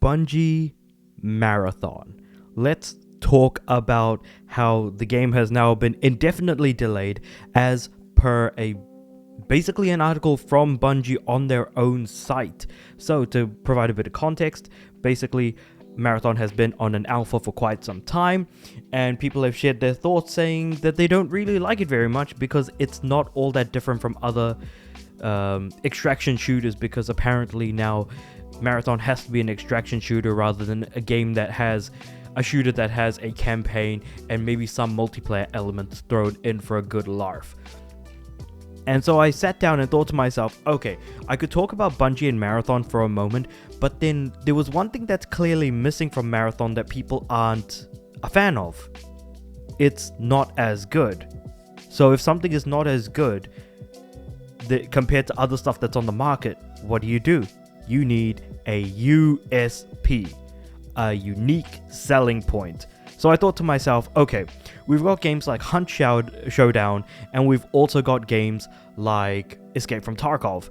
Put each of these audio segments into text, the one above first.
Bungie Marathon. Let's talk about how the game has now been indefinitely delayed as per basically an article from Bungie on their own site. So to provide a bit of context, basically Marathon has been on an alpha for quite some time, and people have shared their thoughts saying that they don't really like it very much because it's not all that different from other extraction shooters, because apparently now Marathon has to be an extraction shooter rather than a game that has a shooter that has a campaign and maybe some multiplayer elements thrown in for a good laugh. And so I sat down and thought to myself, okay, I could talk about Bungie and Marathon for a moment, but then there was one thing that's clearly missing from Marathon that people aren't a fan of. It's not as good. So if something is not as good compared to other stuff that's on the market, what do? You need a USP, a unique selling point. So I thought to myself, okay, we've got games like Hunt Showdown, and we've also got games like Escape from Tarkov.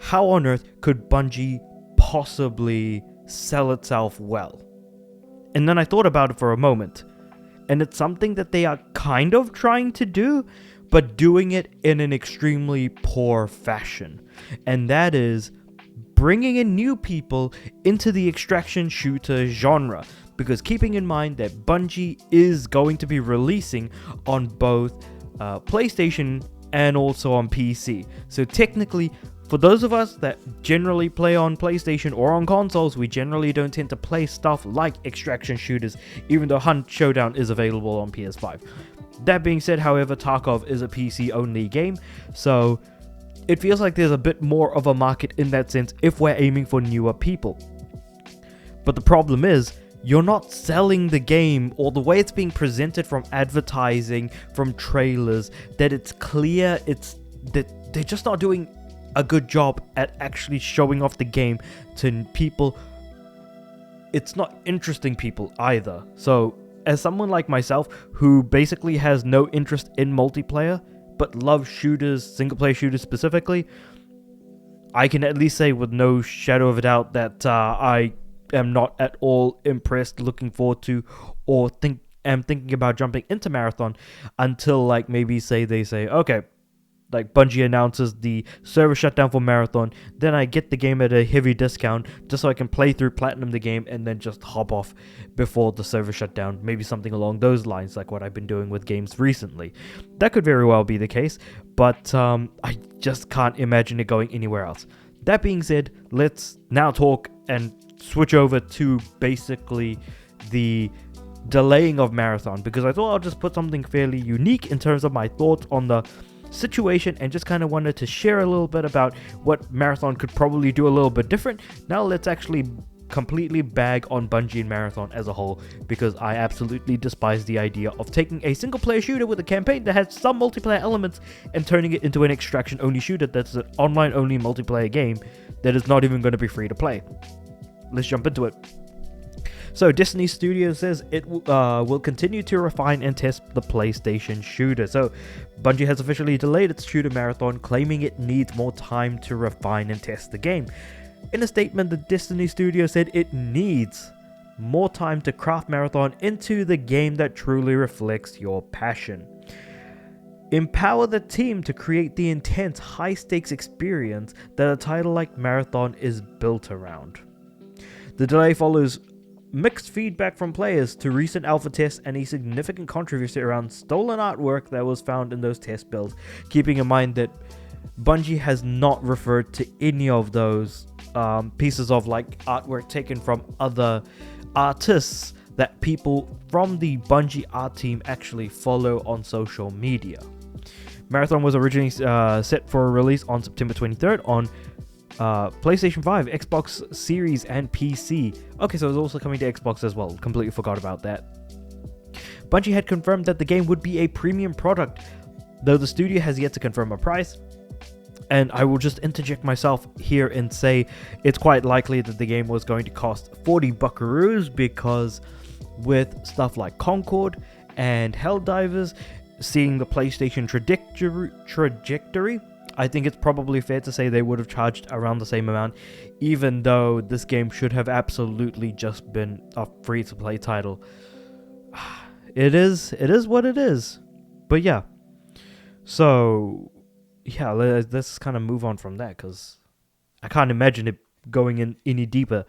How on earth could Bungie possibly sell itself well? And then I thought about it for a moment, and it's something that they are kind of trying to do, but doing it in an extremely poor fashion. And that is bringing in new people into the extraction shooter genre. Because keeping in mind that Bungie is going to be releasing on both PlayStation and also on PC. So technically, for those of us that generally play on PlayStation or on consoles, we generally don't tend to play stuff like extraction shooters, even though Hunt Showdown is available on PS5. That being said, however, Tarkov is a PC-only game, so it feels like there's a bit more of a market in that sense if we're aiming for newer people. But the problem is, you're not selling the game, or the way it's being presented from advertising, from trailers, that it's clear that they're just not doing a good job at actually showing off the game to people. It's not interesting people either. So as someone like myself who basically has no interest in multiplayer but loves shooters, single player shooters specifically, I can at least say with no shadow of a doubt that I am not at all impressed, looking forward to, or am thinking about jumping into Marathon until like maybe they say, okay, like Bungie announces the server shutdown for Marathon, then I get the game at a heavy discount just so I can play through platinum the game and then just hop off before the server shutdown. Maybe something along those lines, like what I've been doing with games recently. That could very well be the case, but I just can't imagine it going anywhere else. That being said, let's now talk and switch over to basically the delaying of Marathon, because I thought I'll just put something fairly unique in terms of my thoughts on the situation, and just kind of wanted to share a little bit about what Marathon could probably do a little bit different. Now let's actually completely bag on Bungie and Marathon as a whole, because I absolutely despise the idea of taking a single player shooter with a campaign that has some multiplayer elements and turning it into an extraction only shooter that's an online only multiplayer game that is not even going to be free to play. Let's jump into it. So Destiny Studios says it will continue to refine and test the PlayStation shooter. So Bungie has officially delayed its shooter Marathon, claiming it needs more time to refine and test the game. In a statement, the Destiny Studio said it needs more time to craft Marathon into the game that truly reflects your passion. Empower the team to create the intense, high-stakes experience that a title like Marathon is built around. The delay follows mixed feedback from players to recent alpha tests and a significant controversy around stolen artwork that was found in those test builds, keeping in mind that Bungie has not referred to any of those pieces of like artwork taken from other artists that people from the Bungie art team actually follow on social media. Marathon was originally set for a release on September 23rd on PlayStation 5, Xbox Series, and PC. Okay, so it's also coming to Xbox as well. Completely forgot about that. Bungie had confirmed that the game would be a premium product, though the studio has yet to confirm a price. And I will just interject myself here and say it's quite likely that the game was going to cost 40 buckaroos, because with stuff like Concord and Helldivers seeing the PlayStation trajectory, I think it's probably fair to say they would have charged around the same amount, even though this game should have absolutely just been a free-to-play title. It is what it is. But yeah. So, yeah, let's kind of move on from that, because I can't imagine it going in any deeper.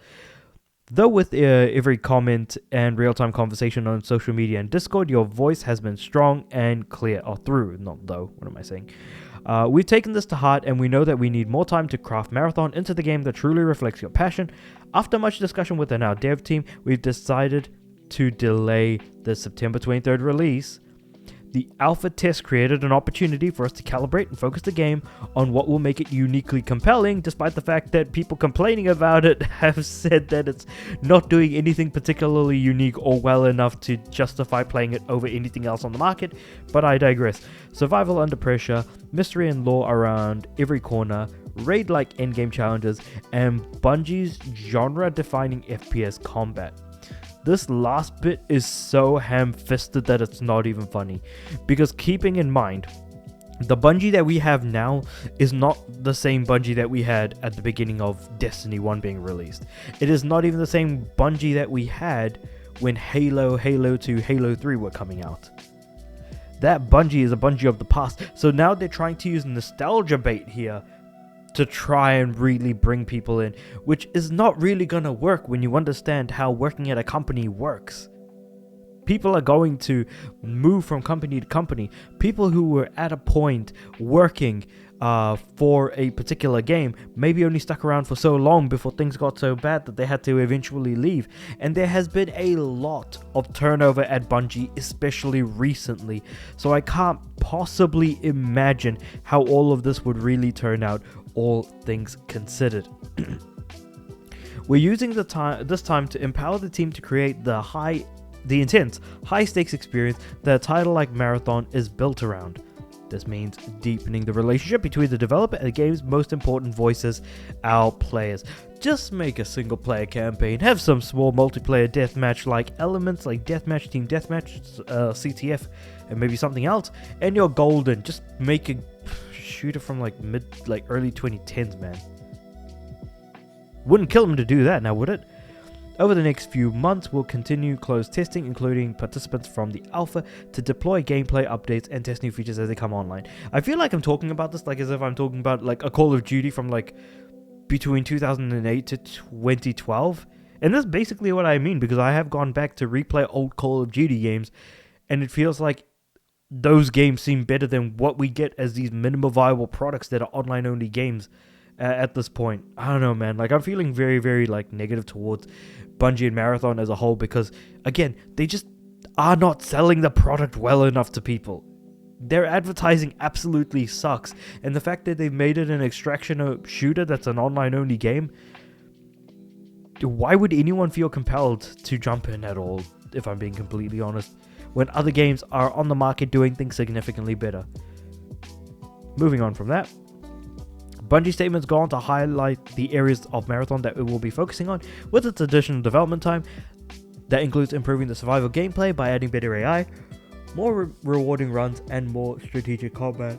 Though with every comment and real-time conversation on social media and Discord, your voice has been strong and clear. Or through, not though, what am I saying? We've taken this to heart, and we know that we need more time to craft Marathon into the game that truly reflects your passion. After much discussion within our dev team, we've decided to delay the September 23rd release. The alpha test created an opportunity for us to calibrate and focus the game on what will make it uniquely compelling, despite the fact that people complaining about it have said that it's not doing anything particularly unique or well enough to justify playing it over anything else on the market, but I digress. Survival under pressure, mystery and lore around every corner, raid-like endgame challenges, and Bungie's genre-defining FPS combat. This last bit is so ham-fisted that it's not even funny. Because keeping in mind, the Bungie that we have now is not the same Bungie that we had at the beginning of Destiny 1 being released. It is not even the same Bungie that we had when Halo 2, Halo 3 were coming out. That Bungie is a Bungie of the past. So now they're trying to use nostalgia bait here to try and really bring people in, which is not really gonna work when you understand how working at a company works. People are going to move from company to company. People who were at a point working for a particular game maybe only stuck around for so long before things got so bad that they had to eventually leave. And there has been a lot of turnover at Bungie, especially recently. So I can't possibly imagine how all of this would really turn out, all things considered. We're using this time to empower the team to create the intense, high-stakes experience that a title like Marathon is built around. This means deepening the relationship between the developer and the game's most important voices, our players. Just make a single-player campaign, have some small multiplayer deathmatch-like elements like deathmatch, team deathmatch, CTF, and maybe something else, and you're golden. Just make a shooter from early 2010s, man. Wouldn't kill them to do that, now would it? Over the next few months, we'll continue closed testing, including participants from the alpha, to deploy gameplay updates and test new features as they come online. I feel like I'm talking about this as if I'm talking about a Call of Duty from between 2008 to 2012. And that's basically what I mean, because I have gone back to replay old Call of Duty games, and it feels like those games seem better than what we get as these minimum viable products that are online only games at this point. I don't know, man. I'm feeling very, very negative towards Bungie and Marathon as a whole, because again, they just are not selling the product well enough to people. Their advertising absolutely sucks, and the fact that they've made it an extraction shooter that's an online only game, why would anyone feel compelled to jump in at all, if I'm being completely honest, when other games are on the market doing things significantly better? Moving on from that, Bungie statements go on to highlight the areas of Marathon that it will be focusing on with its additional development time. That includes improving the survival gameplay by adding better AI, more rewarding runs, and more strategic combat.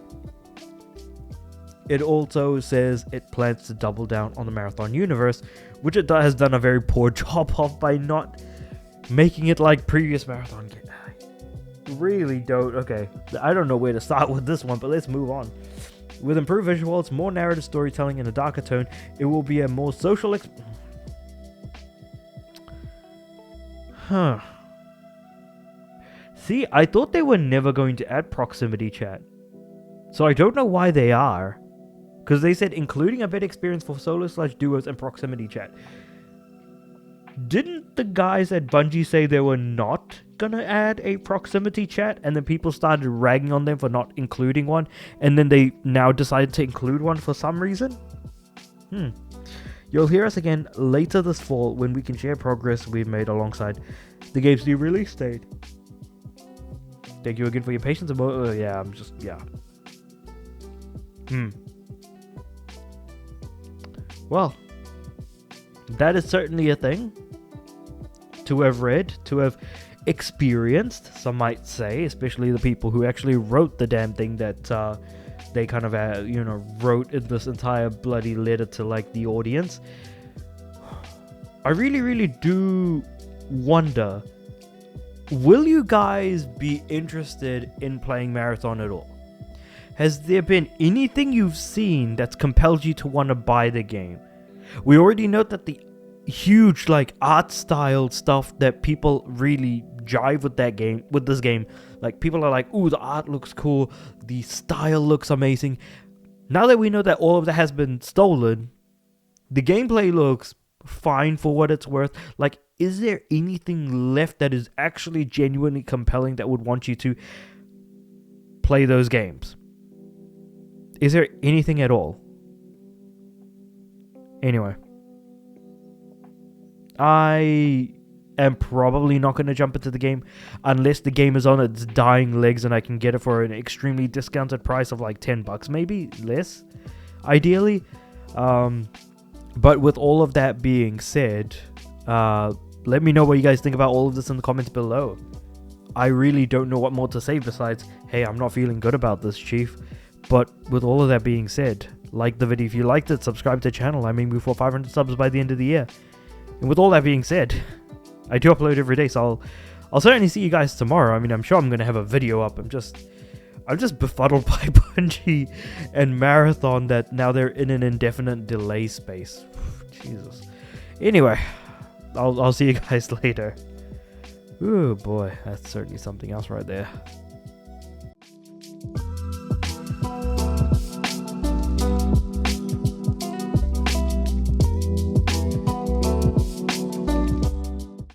It also says it plans to double down on the Marathon universe, which it has done a very poor job of by not making it like previous Marathon games. Really don't. Okay, I don't know where to start with this one, but let's move on. With improved visuals, more narrative storytelling, and a darker tone, it will be a more social See, I thought they were never going to add proximity chat. So I don't know why they are. Because they said including a better experience for solo/duos and proximity chat. Didn't the guys at Bungie say they were not gonna add a proximity chat, and then people started ragging on them for not including one, and then they now decided to include one for some reason? You'll hear us again later this fall when we can share progress we've made alongside the game's new release date. Thank you again for your patience. Well, that is certainly a thing to have read, to have experienced, some might say, especially the people who actually wrote the damn thing that they kind of wrote in this entire bloody letter to like the audience. I really do wonder, will you guys be interested in playing Marathon at all? Has there been anything you've seen that's compelled you to want to buy the game? We already know that the huge like art style stuff that people really jive with this game, like people are like, ooh, the art looks cool, the style looks amazing. Now that we know that all of that has been stolen, the gameplay looks fine for what it's worth. Like, is there anything left that is actually genuinely compelling that would want you to play those games? Is there anything at all? Anyway, I am probably not going to jump into the game unless the game is on its dying legs and I can get it for an extremely discounted price of like $10, maybe less, ideally. But with all of that being said, let me know what you guys think about all of this in the comments below. I really don't know what more to say besides, hey, I'm not feeling good about this, Chief. But with all of that being said, like the video if you liked it, subscribe to the channel. I'm aiming for 500 subs by the end of the year. And with all that being said, I do upload every day, so I'll certainly see you guys tomorrow. I mean, I'm sure I'm going to have a video up. I'm just befuddled by Bungie and Marathon that now they're in an indefinite delay space. Jesus. Anyway, I'll see you guys later. Ooh boy, that's certainly something else right there.